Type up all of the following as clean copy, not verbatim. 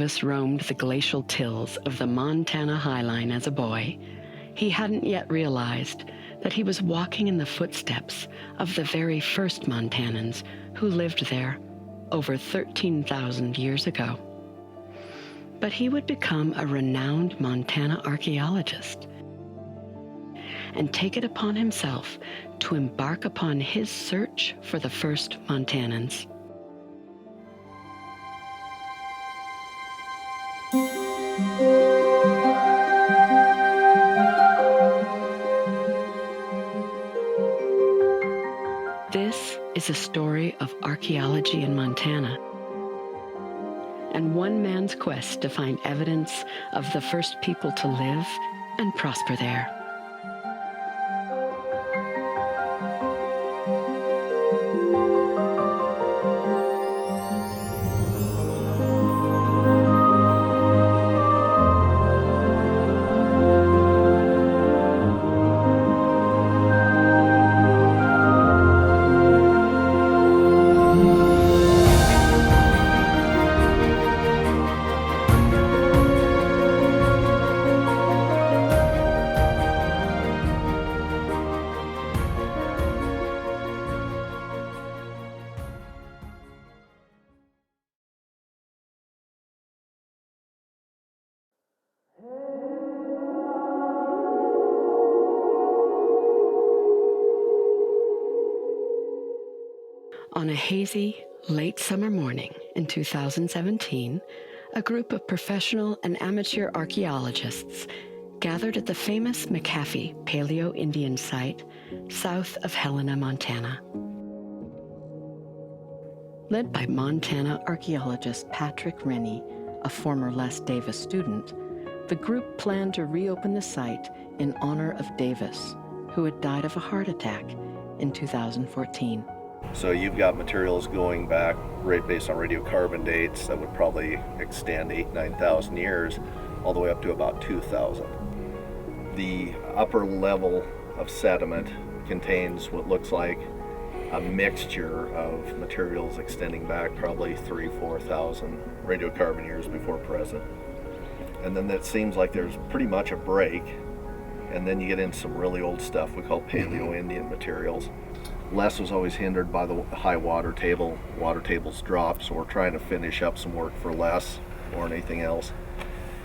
Clovis roamed the glacial tills of the Montana highline as a boy, he hadn't yet realized that he was walking in the footsteps of the very first Montanans who lived there over 13,000 years ago. But he would become a renowned Montana archaeologist and take it upon himself to embark upon his search for the first Montanans. This is a story of archaeology in Montana, and one man's quest to find evidence of the first people to live and prosper there. On a hazy, late summer morning in 2017, a group of professional and amateur archaeologists gathered at the famous MacHaffie Paleo-Indian site south of Helena, Montana. Led by Montana archaeologist Patrick Rennie, a former Les Davis student, the group planned to reopen the site in honor of Davis, who had died of a heart attack in 2014. So you've got materials going back right based on radiocarbon dates that would probably extend 9,000 years all the way up to about 2,000. The upper level of sediment contains what looks like a mixture of materials extending back probably 3,000-4,000 radiocarbon years before present. And then it seems like there's pretty much a break, and then you get into some really old stuff we call Paleo-Indian materials. Les was always hindered by the high water table. Water tables dropped, so we're trying to finish up some work for Les or anything else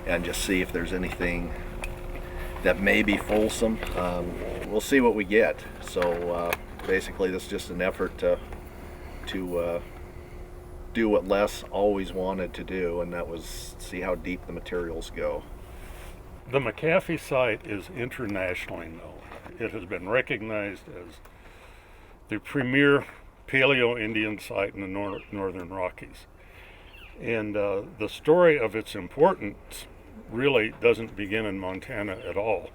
and just see if there's anything that may be Folsom. We'll see what we get. So basically this is just an effort to do what Les always wanted to do, and that was see how deep the materials go. The MacHaffie site is internationally known. It has been recognized as the premier Paleo-Indian site in the Northern Rockies. And the story of its importance really doesn't begin in Montana at all.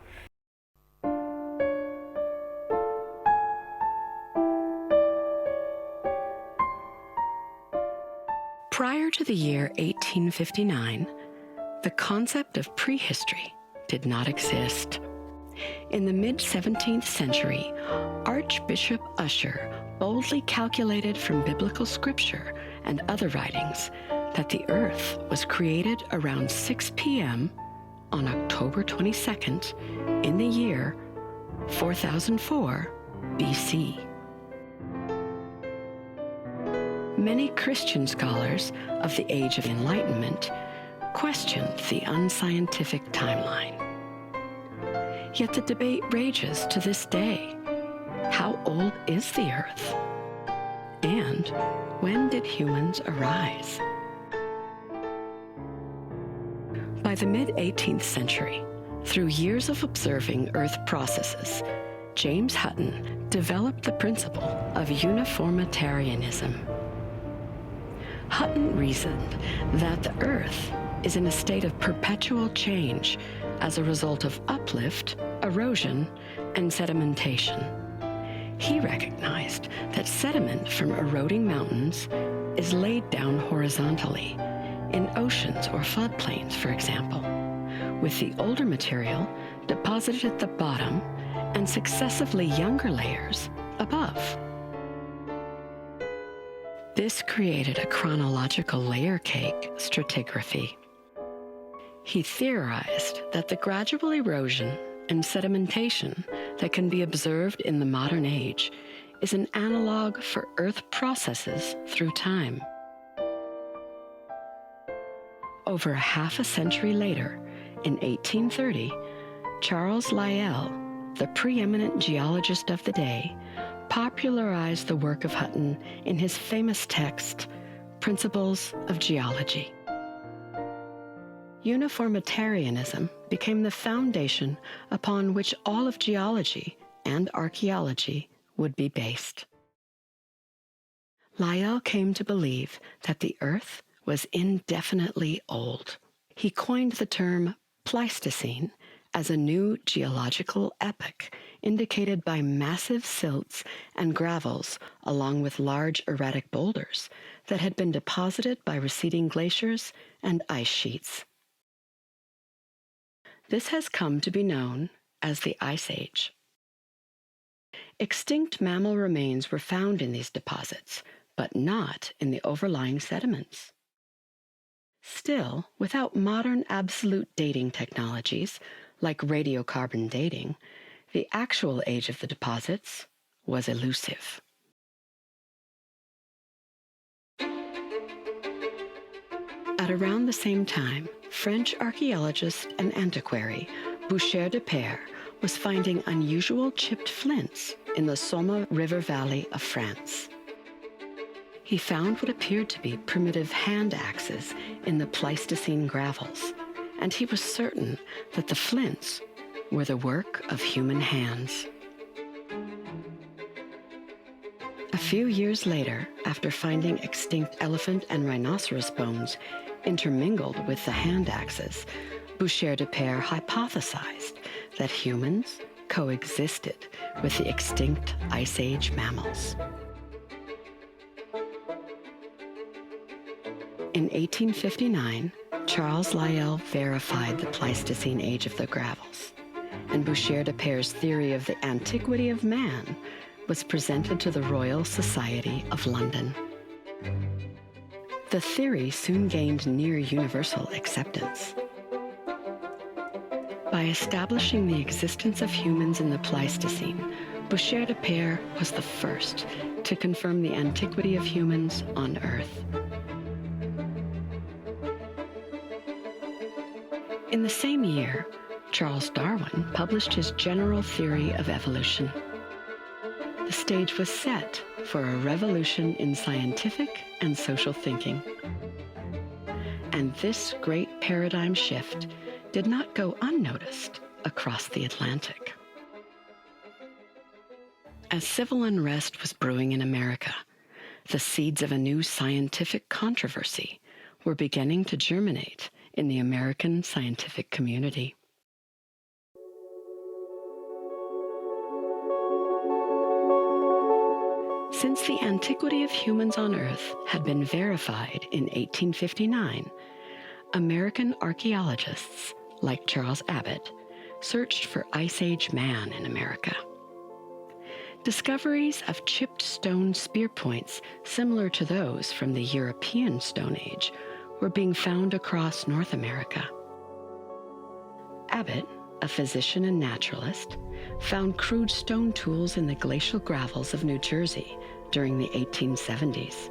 Prior to the year 1859, the concept of prehistory did not exist. In the mid-17th century, Archbishop Ussher boldly calculated from biblical scripture and other writings that the earth was created around 6 p.m. on October 22nd in the year 4004 BC. Many Christian scholars of the Age of Enlightenment questioned the unscientific timeline. Yet the debate rages to this day. How old is the Earth? And when did humans arise? By the mid-18th century, through years of observing Earth processes, James Hutton developed the principle of uniformitarianism. Hutton reasoned that the Earth is in a state of perpetual change as a result of uplift, erosion, and sedimentation. He recognized that sediment from eroding mountains is laid down horizontally, in oceans or floodplains, for example, with the older material deposited at the bottom and successively younger layers above. This created a chronological layer cake stratigraphy. He theorized that the gradual erosion and sedimentation that can be observed in the modern age is an analog for Earth processes through time. Over half a century later, in 1830, Charles Lyell, the preeminent geologist of the day, popularized the work of Hutton in his famous text, Principles of Geology. Uniformitarianism became the foundation upon which all of geology and archaeology would be based. Lyell came to believe that the Earth was indefinitely old. He coined the term Pleistocene as a new geological epoch indicated by massive silts and gravels along with large erratic boulders that had been deposited by receding glaciers and ice sheets. This has come to be known as the Ice Age. Extinct mammal remains were found in these deposits, but not in the overlying sediments. Still, without modern absolute dating technologies, like radiocarbon dating, the actual age of the deposits was elusive. At around the same time, French archaeologist and antiquary Ussher de Pere was finding unusual chipped flints in the Somme River valley of France. He found what appeared to be primitive hand axes in the Pleistocene gravels, and he was certain that the flints were the work of human hands. A few years later, after finding extinct elephant and rhinoceros bones intermingled with the hand axes, Ussher de Pere hypothesized that humans coexisted with the extinct Ice Age mammals. In 1859, Charles Lyell verified the Pleistocene age of the gravels, and Ussher de Pere's theory of the antiquity of man was presented to the Royal Society of London. The theory soon gained near universal acceptance. By establishing the existence of humans in the Pleistocene, Ussher de Pere was the first to confirm the antiquity of humans on Earth. In the same year, Charles Darwin published his general theory of evolution. The stage was set for a revolution in scientific and social thinking. And this great paradigm shift did not go unnoticed across the Atlantic. As civil unrest was brewing in America, the seeds of a new scientific controversy were beginning to germinate in the American scientific community. Since the antiquity of humans on Earth had been verified in 1859, American archaeologists like Charles Abbott searched for Ice Age man in America. Discoveries of chipped stone spearpoints similar to those from the European Stone Age were being found across North America. Abbott, a physician and naturalist, found crude stone tools in the glacial gravels of New Jersey during the 1870s.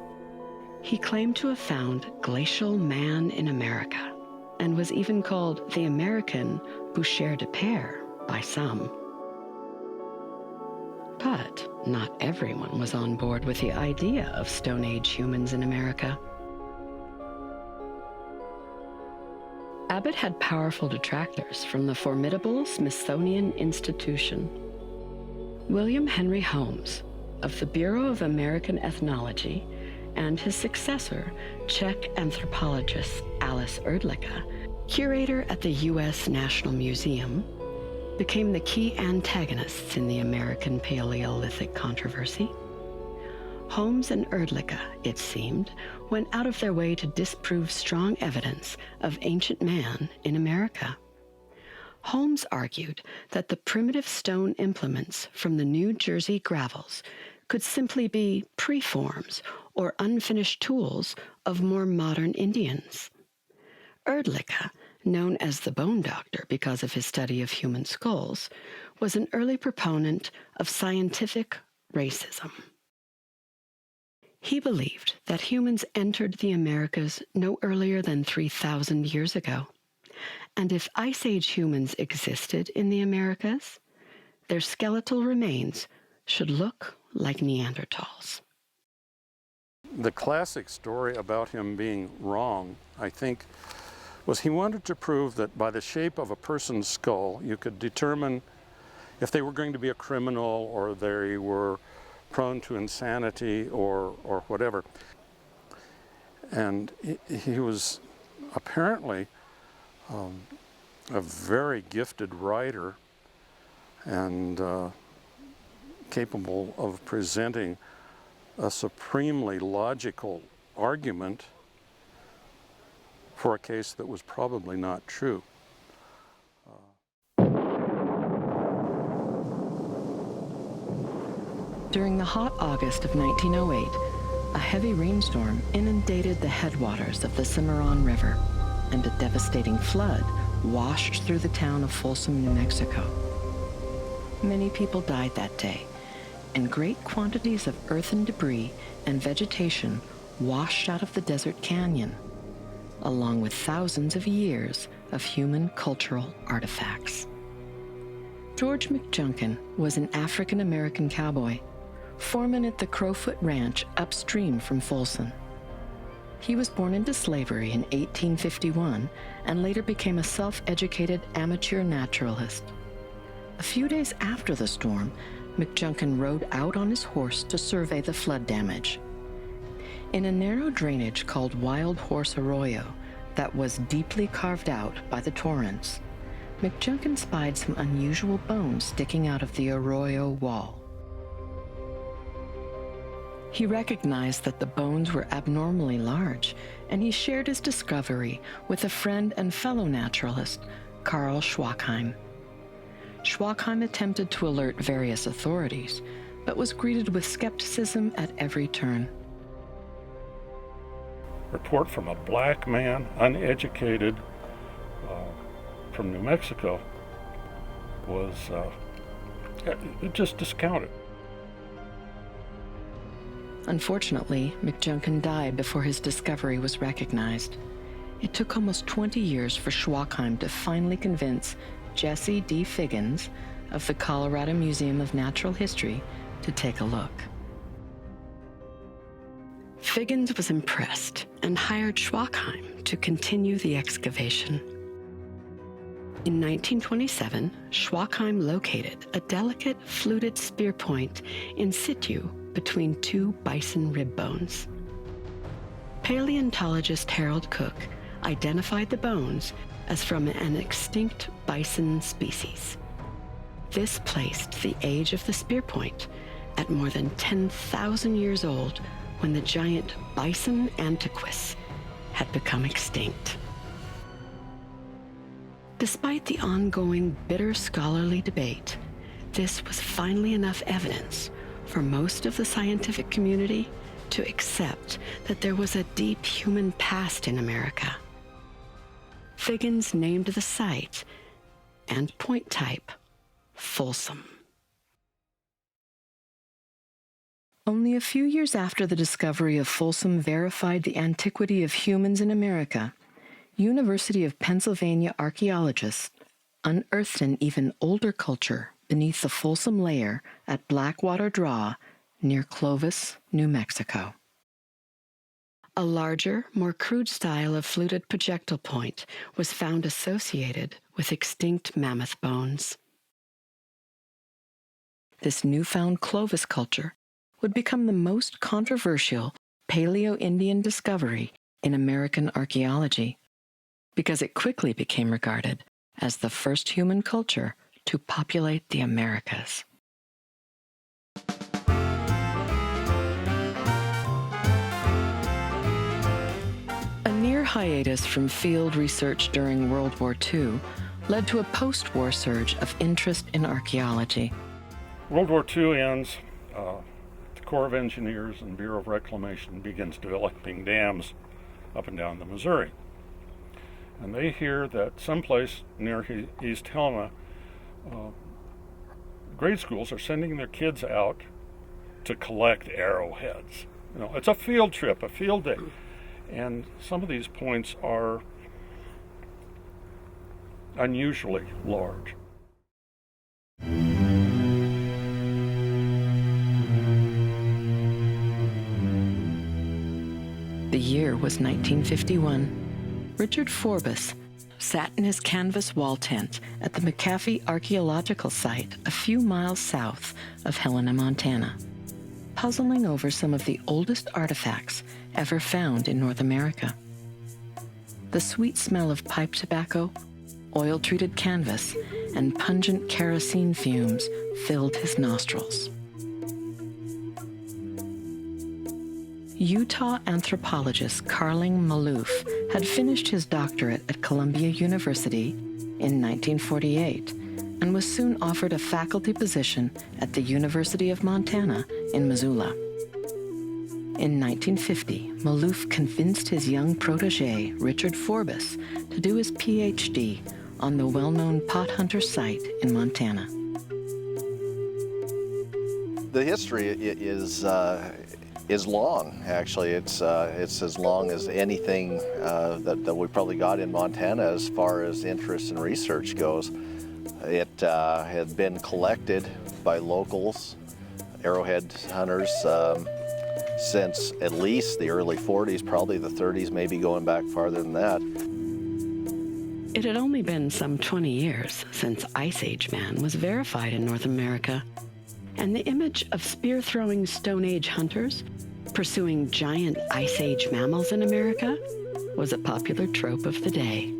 He claimed to have found glacial man in America and was even called the American Ussher de Pere by some. But not everyone was on board with the idea of Stone Age humans in America. Abbott had powerful detractors from the formidable Smithsonian Institution. William Henry Holmes, of the Bureau of American Ethnology, and his successor, Czech anthropologist Alice Erdlicka, curator at the U.S. National Museum, became the key antagonists in the American Paleolithic controversy. Holmes and Erdlicka, it seemed, went out of their way to disprove strong evidence of ancient man in America. Holmes argued that the primitive stone implements from the New Jersey gravels could simply be preforms or unfinished tools of more modern Indians. Erdlicka known as the Bone Doctor because of his study of human skulls, was an early proponent of scientific racism. He believed that humans entered the Americas no earlier than 3,000 years ago, and if Ice Age humans existed in the Americas, their skeletal remains should look like Neanderthals. The classic story about him being wrong, I think, was he wanted to prove that by the shape of a person's skull, you could determine if they were going to be a criminal or they were prone to insanity or whatever. And he was apparently a very gifted writer and capable of presenting a supremely logical argument for a case that was probably not true. During the hot August of 1908, a heavy rainstorm inundated the headwaters of the Cimarron River, and a devastating flood washed through the town of Folsom, New Mexico. Many people died that day, and great quantities of earthen debris and vegetation washed out of the desert canyon, along with thousands of years of human cultural artifacts. George McJunkin was an African-American cowboy, foreman at the Crowfoot Ranch upstream from Folsom. He was born into slavery in 1851 and later became a self-educated amateur naturalist. A few days after the storm, McJunkin rode out on his horse to survey the flood damage. In a narrow drainage called Wild Horse Arroyo that was deeply carved out by the torrents, McJunkin spied some unusual bones sticking out of the arroyo wall. He recognized that the bones were abnormally large, and he shared his discovery with a friend and fellow naturalist, Carl Schwackheim. Schwackheim attempted to alert various authorities, but was greeted with skepticism at every turn. Report from a black man, uneducated, from New Mexico, was just discounted. Unfortunately, McJunkin died before his discovery was recognized. It took almost 20 years for Schwackheim to finally convince Jesse D. Figgins of the Colorado Museum of Natural History to take a look. Figgins was impressed and hired Schwackheim to continue the excavation. In 1927, Schwackheim located a delicate fluted spearpoint in situ between two bison rib bones. Paleontologist Harold Cook identified the bones as from an extinct bison species. This placed the age of the spearpoint at more than 10,000 years old, when the giant bison antiquus had become extinct. Despite the ongoing bitter scholarly debate, this was finally enough evidence for most of the scientific community to accept that there was a deep human past in America. Figgins named the site and point type Folsom. Only a few years after the discovery of Folsom verified the antiquity of humans in America, University of Pennsylvania archaeologists unearthed an even older culture beneath the Folsom layer at Blackwater Draw near Clovis, New Mexico. A larger, more crude style of fluted projectile point was found associated with extinct mammoth bones. This newfound Clovis culture would become the most controversial Paleo-Indian discovery in American archaeology, because it quickly became regarded as the first human culture to populate the Americas. A near hiatus from field research during World War II led to a post-war surge of interest in archaeology. World War II ends. The Corps of Engineers and Bureau of Reclamation begins developing dams up and down the Missouri. and they hear that someplace near East Helena, grade schools are sending their kids out to collect arrowheads. You know, it's a field trip, a field day. And some of these points are unusually large. The year was 1951. Richard Forbes sat in his canvas wall tent at the MacHaffie Archaeological Site a few miles south of Helena, Montana, puzzling over some of the oldest artifacts ever found in North America. The sweet smell of pipe tobacco, oil-treated canvas, and pungent kerosene fumes filled his nostrils. Utah anthropologist Carling Maloof had finished his doctorate at Columbia University in 1948 and was soon offered a faculty position at the University of Montana in Missoula. In 1950, Maloof convinced his young protege, Richard Forbes, to do his PhD on the well-known pot hunter site in Montana. The history is long, actually. It's as long as anything that we probably got in Montana as far as interest and research goes. It had been collected by locals, arrowhead hunters, since at least the early 40s, probably the 30s, maybe going back farther than that. It had only been some 20 years since Ice Age man was verified in North America, and the image of spear-throwing Stone Age hunters pursuing giant Ice Age mammals in America was a popular trope of the day.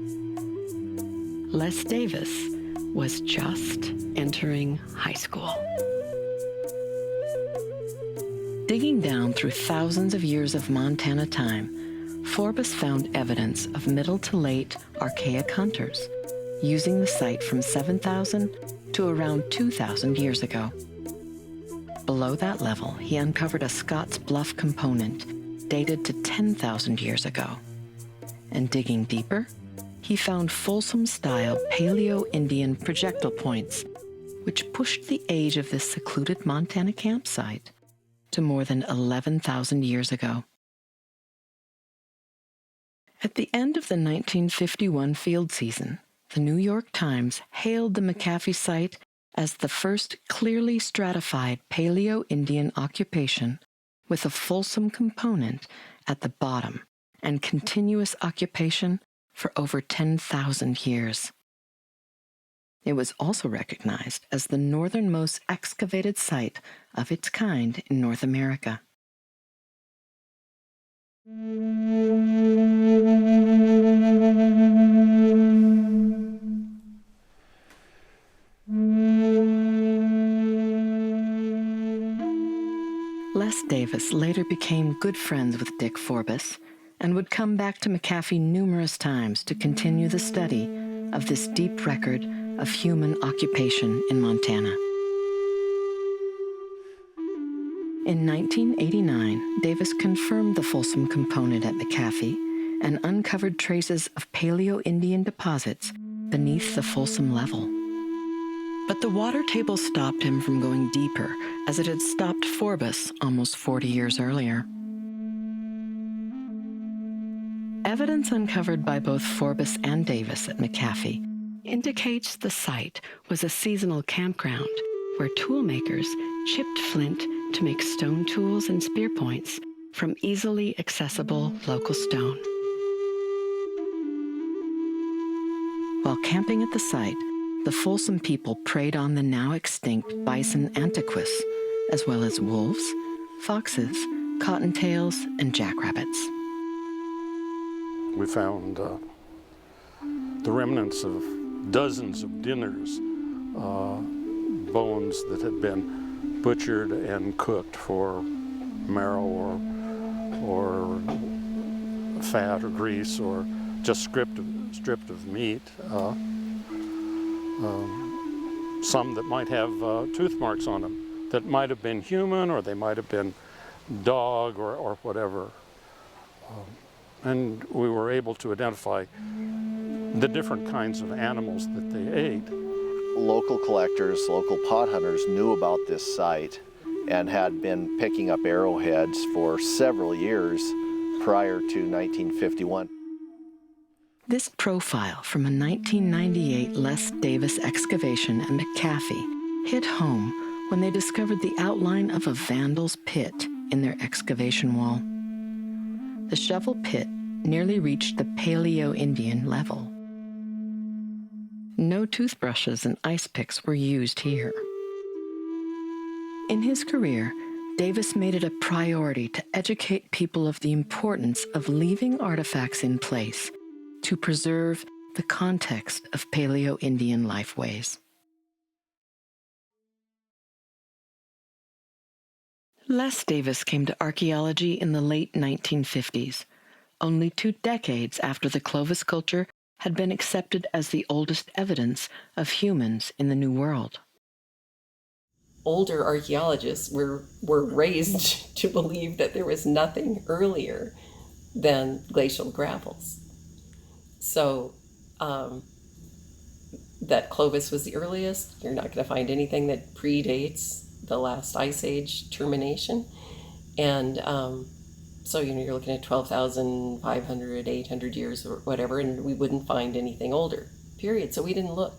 Les Davis was just entering high school. Digging down through thousands of years of Montana time, Forbes found evidence of middle to late archaic hunters, using the site from 7,000 to around 2,000 years ago. Below that level, he uncovered a Scott's Bluff component dated to 10,000 years ago. And digging deeper, he found Folsom-style Paleo-Indian projectile points, which pushed the age of this secluded Montana campsite to more than 11,000 years ago. At the end of the 1951 field season, the New York Times hailed the MacHaffie site as the first clearly stratified Paleo-Indian occupation with a Folsom component at the bottom and continuous occupation for over 10,000 years. It was also recognized as the northernmost excavated site of its kind in North America. Les Davis later became good friends with Dick Forbes and would come back to MacHaffie numerous times to continue the study of this deep record of human occupation in Montana. In 1989, Davis confirmed the Folsom component at MacHaffie and uncovered traces of Paleo-Indian deposits beneath the Folsom level. But the water table stopped him from going deeper, as it had stopped Forbes almost 40 years earlier. Evidence uncovered by both Forbes and Davis at MacHaffie indicates the site was a seasonal campground where toolmakers chipped flint to make stone tools and spearpoints from easily accessible local stone. While camping at the site, the Folsom people preyed on the now extinct bison Antiquity, as well as wolves, foxes, cottontails, and jackrabbits. We found the remnants of dozens of dinners, bones that had been butchered and cooked for marrow or fat or grease or just stripped of meat. Some that might have tooth marks on them that might have been human, or they might have been dog or whatever. And we were able to identify the different kinds of animals that they ate. Local collectors, local pot hunters knew about this site and had been picking up arrowheads for several years prior to 1951. This profile from a 1998 Les Davis excavation at MacHaffie hit home when they discovered the outline of a vandal's pit in their excavation wall. The shovel pit nearly reached the Paleo-Indian level. No toothbrushes and ice picks were used here. In his career, Davis made it a priority to educate people of the importance of leaving artifacts in place to preserve the context of Paleo-Indian lifeways. Les Davis came to archaeology in the late 1950s, only 2 decades after the Clovis culture had been accepted as the oldest evidence of humans in the New World. Older archaeologists were raised to believe that there was nothing earlier than glacial gravels. So that Clovis was the earliest. You're not going to find anything that predates the last ice age termination. And so you're looking at 12,500, 800 years or whatever, and we wouldn't find anything older, period. So we didn't look.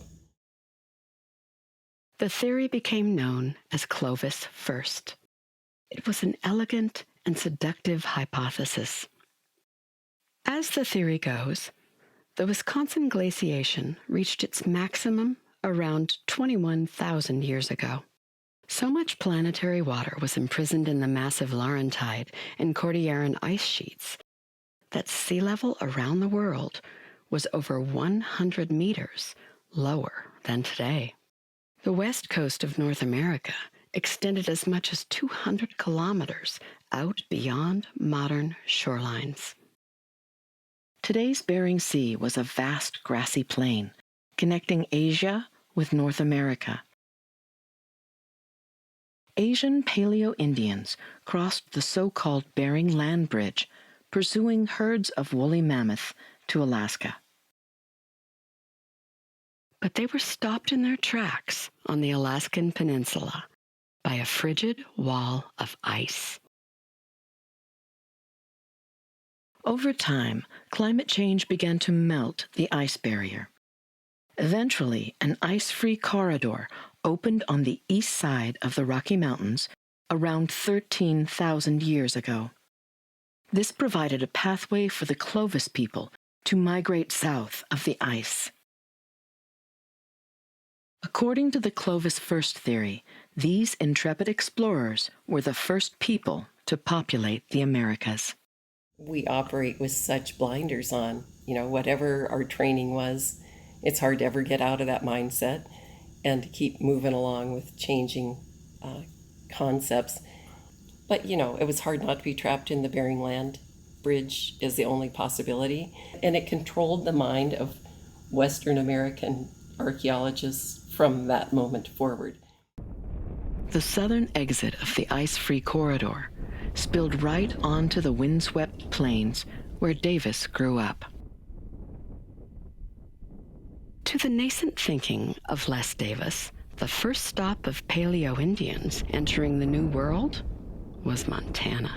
The theory became known as Clovis-First. It was an elegant and seductive hypothesis. As the theory goes, the Wisconsin glaciation reached its maximum around 21,000 years ago. So much planetary water was imprisoned in the massive Laurentide and Cordilleran ice sheets that sea level around the world was over 100 meters lower than today. The west coast of North America extended as much as 200 kilometers out beyond modern shorelines. Today's Bering Sea was a vast grassy plain connecting Asia with North America. Asian Paleo-Indians crossed the so-called Bering Land Bridge, pursuing herds of woolly mammoth to Alaska. But they were stopped in their tracks on the Alaskan peninsula by a frigid wall of ice. Over time, climate change began to melt the ice barrier. Eventually, an ice-free corridor opened on the east side of the Rocky Mountains around 13,000 years ago. This provided a pathway for the Clovis people to migrate south of the ice. According to the Clovis-First theory, these intrepid explorers were the first people to populate the Americas. We operate with such blinders on, whatever our training was. It's hard to ever get out of that mindset and to keep moving along with changing concepts. But, it was hard not to be trapped in the Bering Land Bridge is the only possibility. And it controlled the mind of Western American archaeologists from that moment forward. The southern exit of the ice-free corridor spilled right onto the windswept plains where Davis grew up. To the nascent thinking of Les Davis, the first stop of Paleo-Indians entering the New World was Montana.